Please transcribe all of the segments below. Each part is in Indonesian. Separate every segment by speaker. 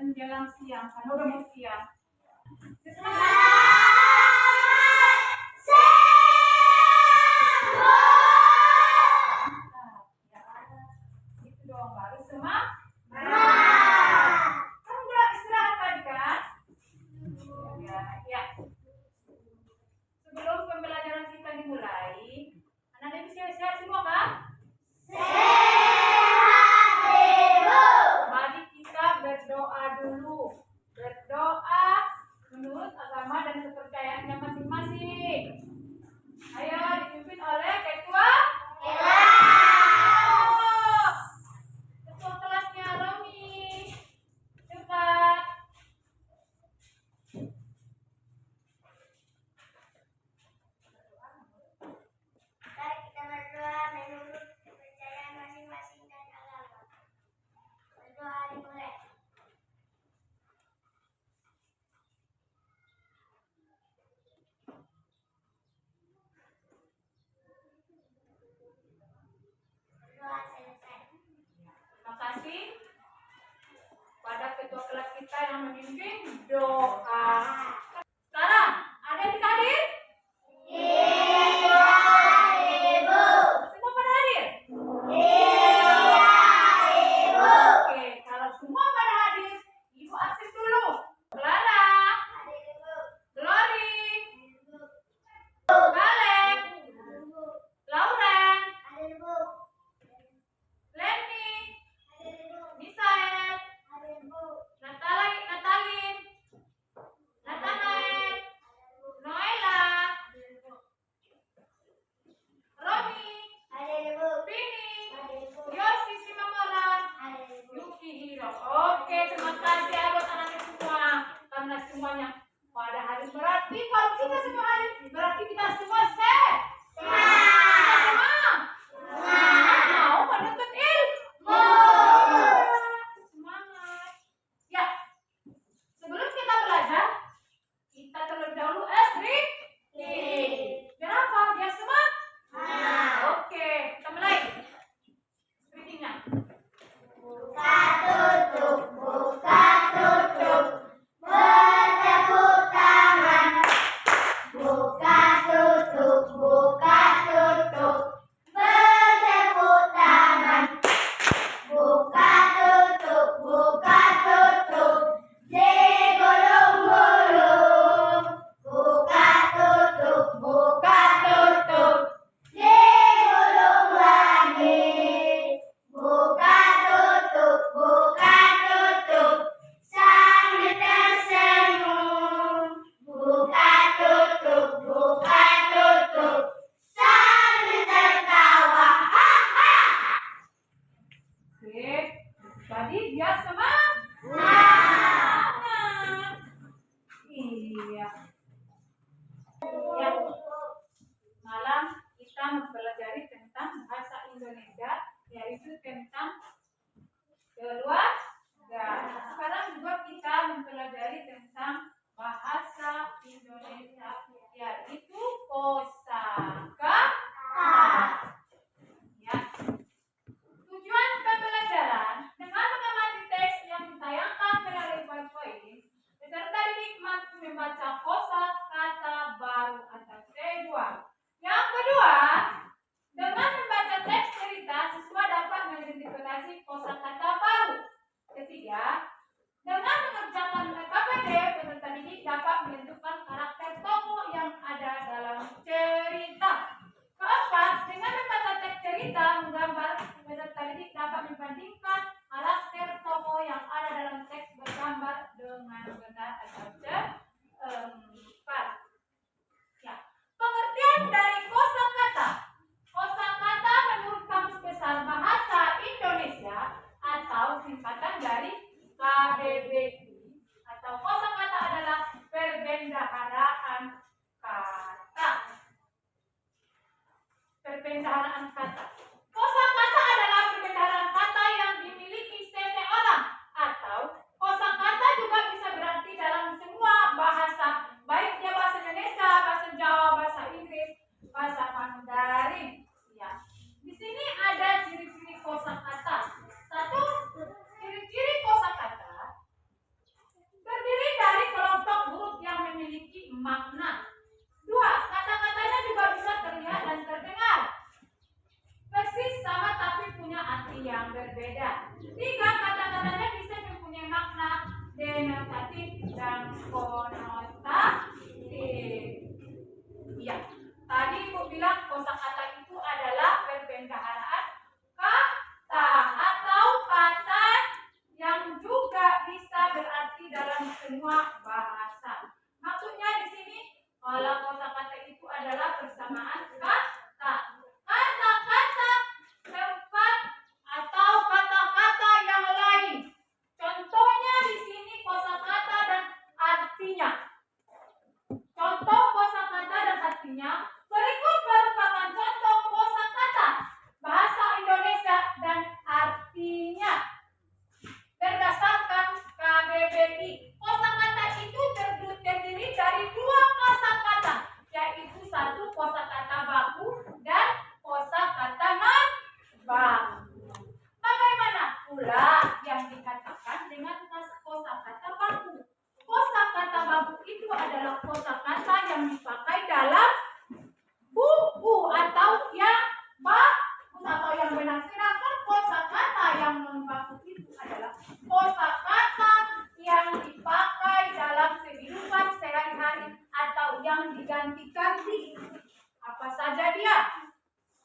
Speaker 1: Menjelang siang, karena udah mau siang. Itu doang baru semangat. Kamu udah istirahat tadi kan? Ya. Sebelum pembelajaran kita dimulai, anak-anak siap-siap semua kan? Mari kita berdoa dulu. Berdoa menurut agama dan kepercayaannya masing-masing. Ayo dipimpin oleh ketua. Ketua kelasnya Romi. Cepat.
Speaker 2: Mari kita berdoa menurut kepercayaan masing-masing dan agama. Berdoa dimulai. Berdoa selesai.
Speaker 1: Terima kasih pada ketua kelas kita yang memimpin doa. Sekarang ada yang hadir? Semua pada hadir? Oke, kalau semua pada hadir, Ibu aktif dulu. Clara, Glory, Caleb, Lauren, Lenny, Misael, Natalin, Nathanael, Noela, Romi, Vini, Yosi Simamoran, Yuki Hiro. Oke, terima kasih anak-anak semua. Karena semuanya pada hari berarti kalau kita semua hadir, berarti kita semua sehat. Kita semua mau menuntut ilmu. Semangat. Ya, sebelum kita belajar, kita terlebih dahulu reading. Biar apa? Biar semangat. Oke, kita mulai readingnya.
Speaker 2: Buka tutup, bertepuk tangan. Buka tutup, bertepuk tangan. Buka tutup, digulung-gulung. Buka tutup, digulung lagi. Buka tutup, sambil tersenyum. Buka tutup, sambil tertawa.
Speaker 1: Oke, tadi biar semangat. Iya. Ya, malam kita mempelajari tentang bahasa Indonesia, yaitu tentang keluarga. Sekarang juga kita mempelajari tentang bahasa Indonesia, yaitu kosakata. Ya. Tujuan pembelajaran dengan mengamati teks yang ditayangkan melalui PowerPoint beserta dinikmati membaca kosakata baru atau T2. Yang kedua, dengan membaca teks cerita siswa dapat mengidentifikasi kosakata baru. Ketiga, dengan mengerjakan KPD peserta didik dapat menentukan karakter tokoh yang ada dalam cerita. Keempat, dengan membaca teks bandingkan karakter tokoh yang ada dalam teks bergambar dengan benar atau cepat. Ya. Pengertian dari kosakata. Kosakata menurut Kamus Besar Bahasa Indonesia atau singkatan dari KBBI atau kosakata adalah perbendaharaan kata. Perbendaharaan kata. Kosakata adalah perbendaharaan kata yang dimiliki seseorang atau kosakata juga bisa berarti dalam semua bahasa, baik dia bahasa Indonesia, bahasa Jawa, bahasa Inggris, bahasa Mandarin. Ya. Di sini ada ciri-ciri kosakata. Satu, ciri-ciri kosakata terdiri dari kelompok huruf yang memiliki makna. Dua, kata-katanya juga bisa terlihat dan terdengar persis sama tapi punya arti yang berbeda. Tiga, kata-katanya bisa mempunyai makna denotatif dan konotatif. Iya, tadi Ibu bilang kosakata itu adalah perbendaharaan kata atau kata yang juga bisa berarti dalam semua bahasa. Maksudnya di sini kalau kosakata itu adalah persamaan kata. Kata-kata, tempat atau kata-kata yang lain. Contohnya di sini kosakata dan artinya. Contoh kosakata dan artinya. Berikut merupakan contoh kosakata bahasa Indonesia dan artinya. Berdasarkan KBBI, kosakata itu terdiri dari dua kosakata, yaitu satu kosakata baku dan kosakata non-baku. Bagaimana pula yang dikatakan dengan kosakata baku? Kosakata baku itu adalah kosakata yang dipakai dalam buku atau yang bagus atau yang benar. Sedangkan kosakata yang non-baku itu adalah kosakata yang dipakai dalam kehidupan sehari-hari atau yang diganti-ganti. Apa saja dia?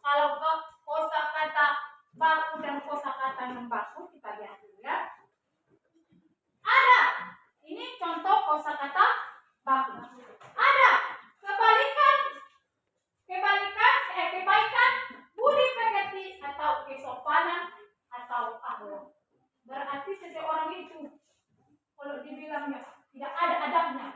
Speaker 1: Kalau kosakata baku dan kosakata non-baku kita lihat dulu ya. Ada. Ini contoh kosakata baku. Ada kebaikan, budi pekerti atau kesopanan atau akhlak. Berarti seseorang itu kalau dibilangnya tidak ada adabnya,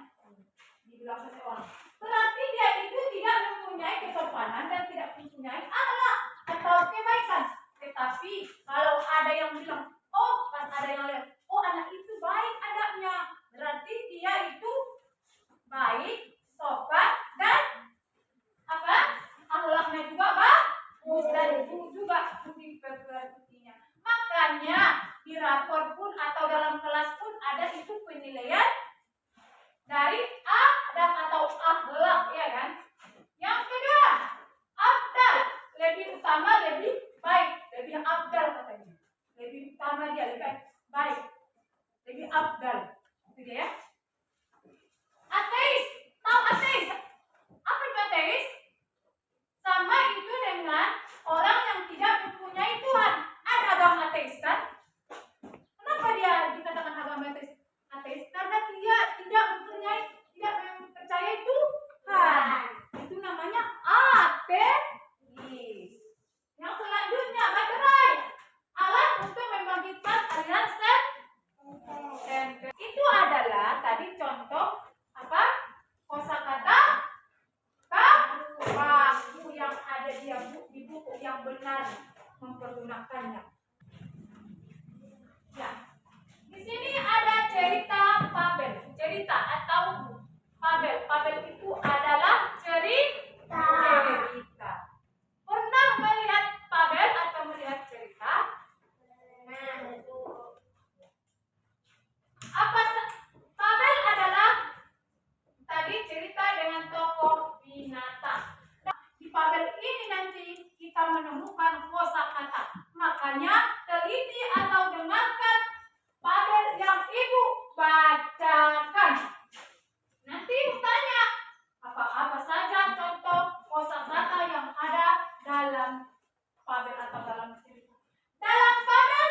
Speaker 1: dibilang seseorang, berarti dia itu tidak mempunyai kesopanan dan tidak mempunyai akhlak atau kebaikan. Tetapi kalau ada yang bilang, oh kan ada yang lihat, oh anak itu baik adabnya, berarti dia itu baik, sopan dan apa? Akhlaknya juga bagus dan juga budi pekertinya. Makanya di rapor pun atau dalam kelas pun ada itu penilaian dari adab atau akhlak, ya kan? Yang kedua, afdal, lebih utama, lebih baik, lebih afdal katanya. Lebih utama dia, lebih baik, lebih afdal. Itu dia ya. Ateis, tahu ateis? Apa itu ateis? Sama itu dengan orang yang tidak mempunyai Tuhan. Ada agama ateis kan? Kenapa dia dikatakan agama ateis? Ateis karena dia tidak mempercayai Tuhan. Itu namanya ateis. Yang selanjutnya materai, alat untuk membangkitkan aliran sentral. Itu adalah tadi contoh apa? Kosakata baku yang ada di buku yang benar mempergunakannya. Ya. Di sini ada cerita fabel. Cerita atau fabel. Fabel itu adalah cerita. Pernah melihat fabel atau melihat cerita? Fabel adalah tadi cerita dengan tokoh binatang. Nah, di fabel ini nanti kita menemukan kosakata. Makanya teliti atau dengarkan fabel yang Ibu bacakan. Nanti tanya apa-apa saja contoh kosakata yang ada dalam fabel atau dalam cerita. Dalam fabel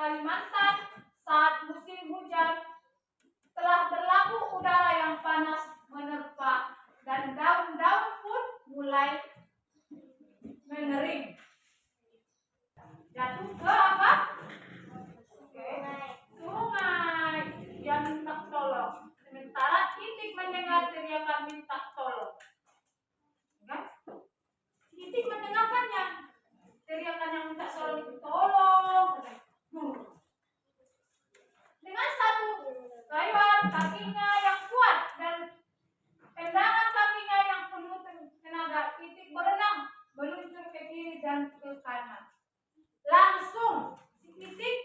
Speaker 1: Kalimantan saat musim hujan telah berlaku udara yang panas menerpa dan daun-daun pun mulai mengering. Jatuh ke apa? Sungai. Dia minta tolong. Sementara Itik mendengar teriakan minta tolong. Kan? Itik mendengarkannya. Teriakan yang minta tolong. Dengan satu rayuan kakinya yang kuat dan tendangan kakinya yang penuh tenaga, Itik berenang meluncur ke kiri dan ke kanan. Langsung si Itik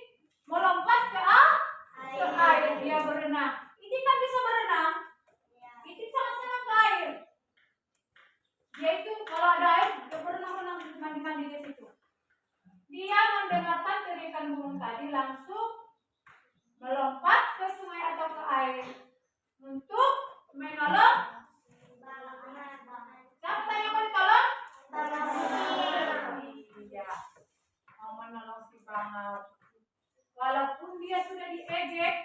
Speaker 1: melompat ke air. Dia berenang. Itik kan bisa berenang. Itik sangat senang ke air. Dia itu kalau ada air dia berenang mandi di situ. Dia mendengarkan teriakan burung tadi langsung melompat ke sungai atau ke air untuk menolong. Siapa yang mau ditolong? Iya, mau menolong si Bangau. Walaupun dia sudah diejek,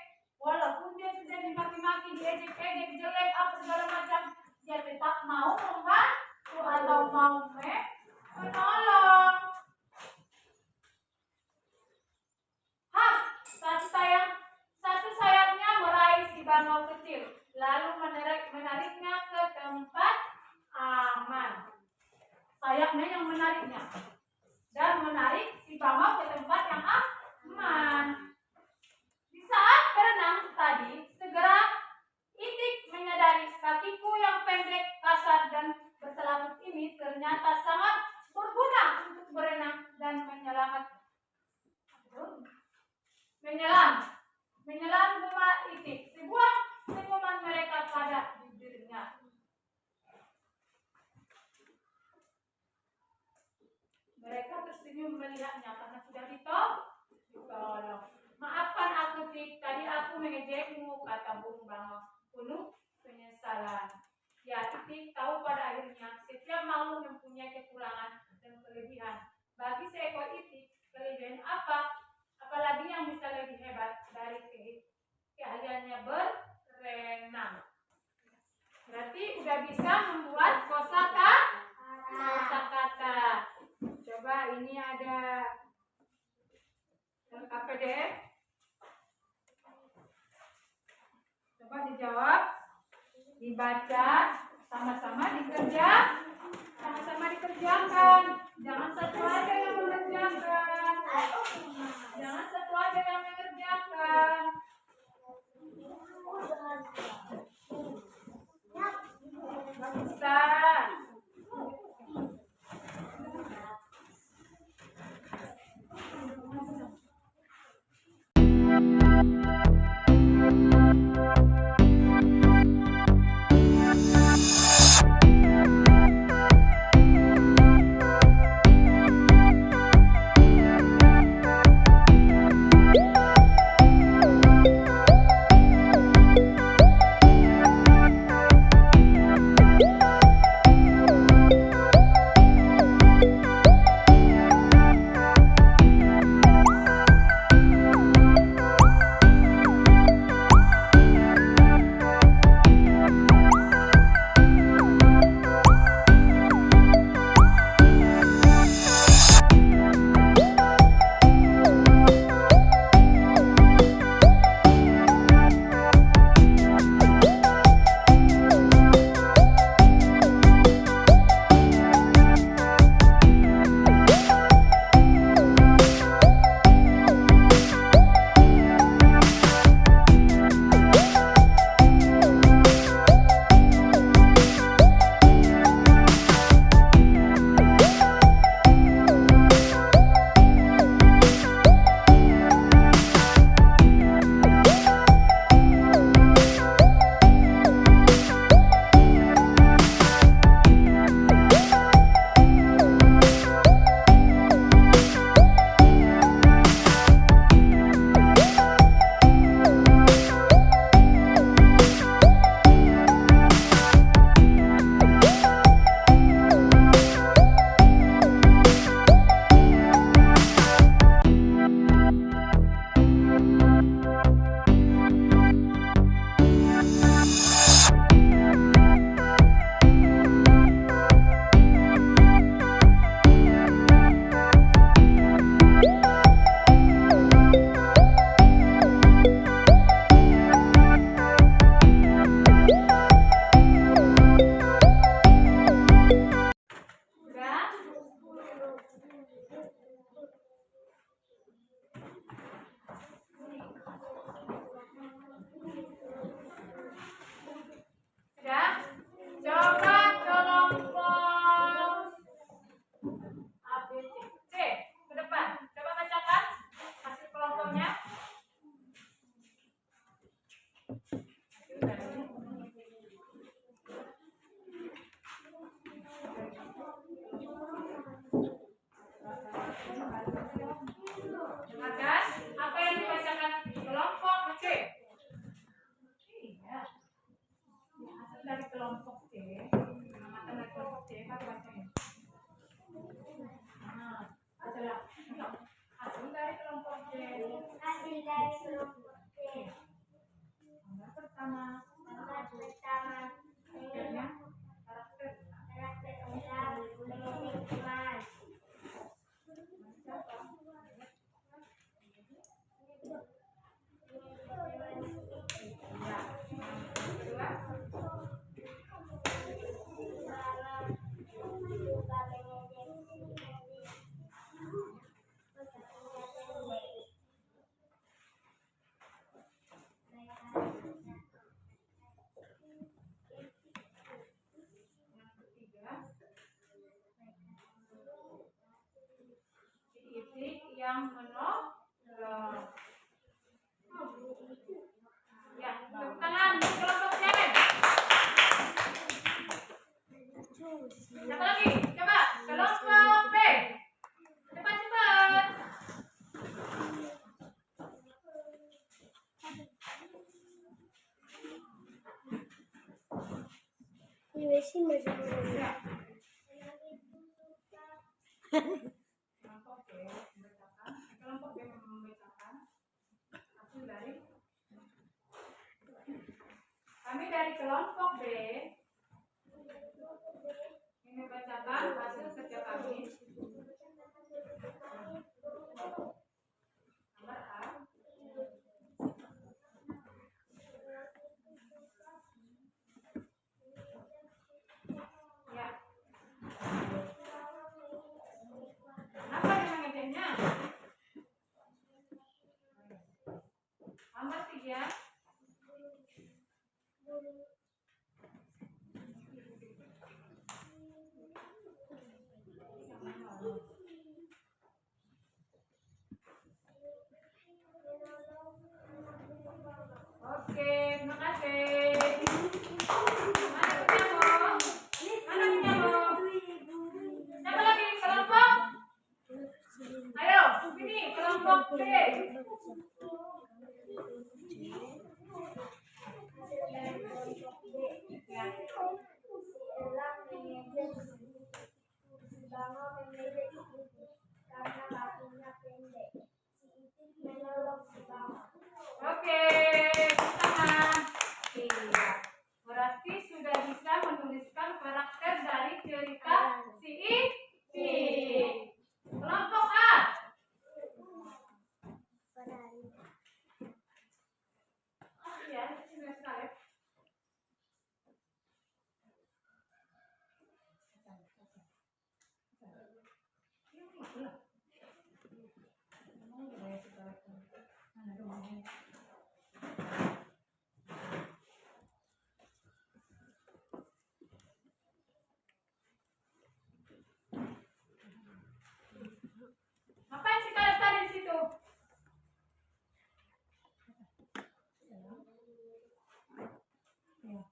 Speaker 1: walaupun dia sudah dimaki-maki, diejek-ejek, jelek, apa segala macam, dia tetap mau membantu atau mau menolong. Satu sayapnya meraih si bangau kecil, lalu menariknya ke tempat aman. Sayapnya yang menariknya dan menarik si bangau ke tempat yang aman. Di saat berenang tadi, segera Itik menyadari kakiku yang pendek, kasar dan berselaput ini ternyata sangat berguna untuk berenang dan menyelam rumah Itik. Sebuah senyuman mereka pada bibirnya. Mereka tersenyum melihatnya karena sudah ditolong. Maafkan aku, Tik, tadi aku mengejekmu, kata burung bangau penuh penyesalan. Ya, Itik tahu pada akhirnya setiap makhluk mempunyai kekurangan dan kelebihan. Bagi seekor Itik, kelebihan apa? Apalagi yang bisa lebih hebat dari keahliannya berenang. Berarti udah bisa membuat kosakata. Coba ini ada KPDF. Coba dijawab, dibaca, sama-sama dikerjakan. Jangan satu aja yang mengerjakan. Ustaz. aku bacain. Nah, adalah hasil dari kelompok D.
Speaker 2: Hasil dari kelompok D.
Speaker 1: Gambar pertama.
Speaker 2: Gambar pertama.
Speaker 1: Karakternya. Karakter.
Speaker 2: Karakter orang mengikuti teman.
Speaker 1: Siapa? Ya. Kedua. Yang ketiga. Titik yang menolong. Ya, tepuk tangan untuk kelompok C. Siapa lagi? Coba kelompok B. Cepat-cepat.
Speaker 2: Ini sih masih
Speaker 1: Ya. Kelompok B membacakan. Kelompok B membacakan hasil dari kami dari kelompok B yang membacakan hasil kerja kami. Gambar A. Ya. Kenapa dia mengejeknya? Gambar 3. Oke, terima kasih. Mana punyamu? Mana punyamu? Siapa lagi kelompok? Ayo, ini kelompok C. Ya.
Speaker 2: Elang mengejek si Bangau mengejek si Itik karena kakinya pendek. Si Itik menolong si Bangau.
Speaker 1: Oke, pertama. Iya. Berarti sudah bisa menuliskan karakter dari cerita si Itik. Kelompok A. Ya, sudah sekali. Ngapain sih kalian tadi di situ? Iya.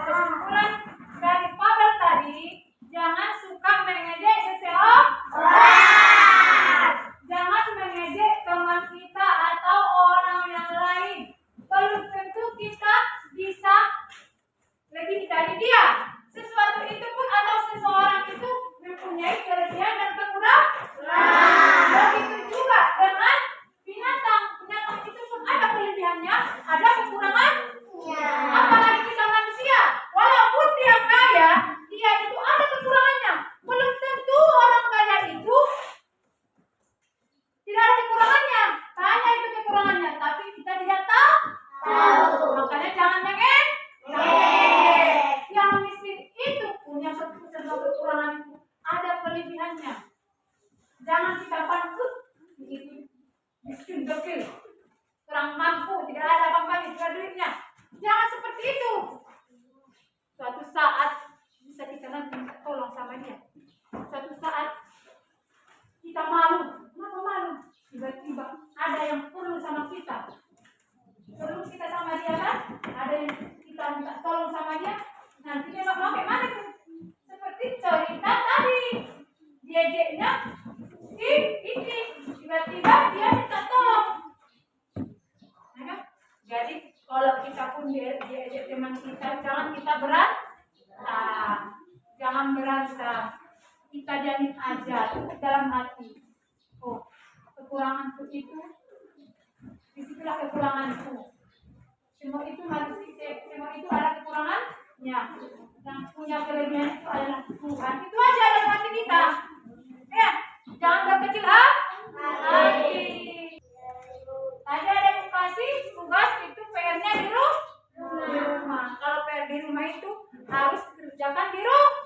Speaker 1: kesimpulan dari Pavel tadi, jangan suka mengejek seseorang. Jangan mengejek teman kita atau orang yang lain. Belum tentu kita bisa lebih dari dia. Sesuatu itu pun atau seseorang itu mempunyai kelebihan dan kekurangan. Begitu juga dengan binatang. Binatang itu pun ada kelebihannya, ada kekurangannya. Apalagi kita manusia. Walaupun dia kaya, dia itu ada kekurangannya. Belum tentu orang kaya itu tidak ada kekurangannya. Hanya itu kekurangannya, tapi kita tidak tahu. Makanya jangan mengejek. Yang miskin itu punya semua kekurangan itu ada kelebihannya. Jangan kita pandang itu miskin dekil, kurang mampu, tidak ada apa-apa, tidak ada duitnya. Jangan seperti itu. Suatu saat bisa kita nanti minta tolong sama dia. Suatu saat kita malu. Kenapa malu? Tiba-tiba ada yang perlu sama kita. Perlu kita sama dia kan? Ada yang kita minta tolong sama dia. Nanti dia mau kayak mana tuh? Seperti cerita tadi. Diejeknya ini tiba-tiba dia minta tolong. Ya kan? Jadi kalau kita pun diejek teman kita, jangan kita berantem. Jangan berantem. Kita jamin aja dalam hati. Oh, kekuranganku itu, disitulah kekuranganku. Semua itu manusia, semua itu ada kekurangannya. Yang punya kelebihan itu adalah Tuhan. Itu aja dalam hati kita. Ya, jangan berkecil hati. Tadi ada yang kasih tugas itu PR-nya di rumah. Kalau PR di rumah itu harus dikerjakan di rumah.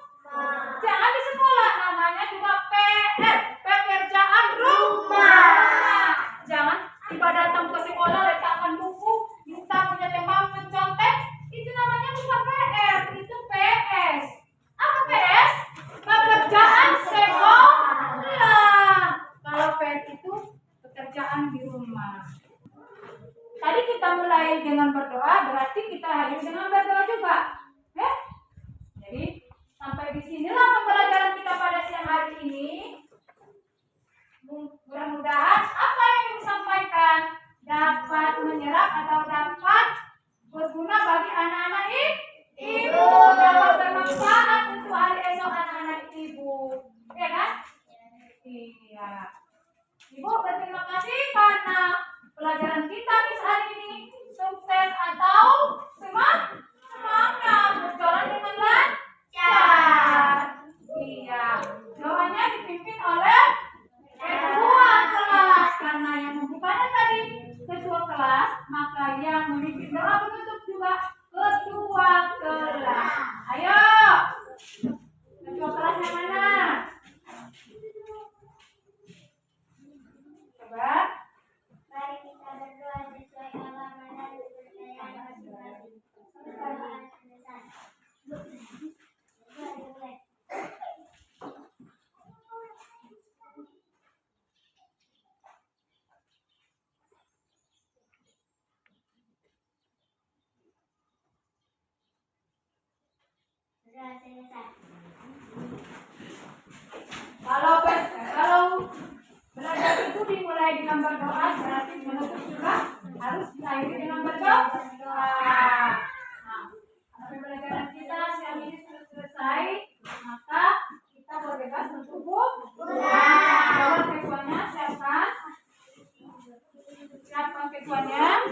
Speaker 1: Jangan di sekolah, namanya juga PR, pekerjaan rumah. Jangan tiba datang ke sekolah letakkan buku, minta punya tempat mencontek, itu namanya bukan PR, itu PS. Apa PS? Pekerjaan sekolah. Kalau PR itu pekerjaan di rumah. Tadi kita mulai dengan berdoa, berarti kita harus dengan berdoa juga. Jadi sampai di sinilah pembelajaran kita pada siang hari ini. Mudah-mudahan apa yang disampaikan dapat menyerap atau dapat berguna bagi anak-anak ibu, dapat bermanfaat untuk hari esok anak-anak ibu, ya kan? Iya. Ibu berterima kasih karena pelajaran kita di hari ini sukses atau semangat berjalan dengan lancar. Iya. Doanya dipimpin oleh ketua kelas, karena yang membukanya tadi ketua kelas, maka yang memimpin doa penutup juga ketua kelas. Ayo, ketua kelasnya mana? Coba.
Speaker 2: Mari kita berdoa sesuai agama dan kepercayaan masing-masing.
Speaker 1: Kalau belajar itu dimulai dengan berdoa, berarti menutup juga harus diakhiri dengan berdoa. Nah, pembelajaran kita siang ini sudah selesai, maka kita berbebas untuk pulang. Ketuanya siapkan. Siapkan ketuanya.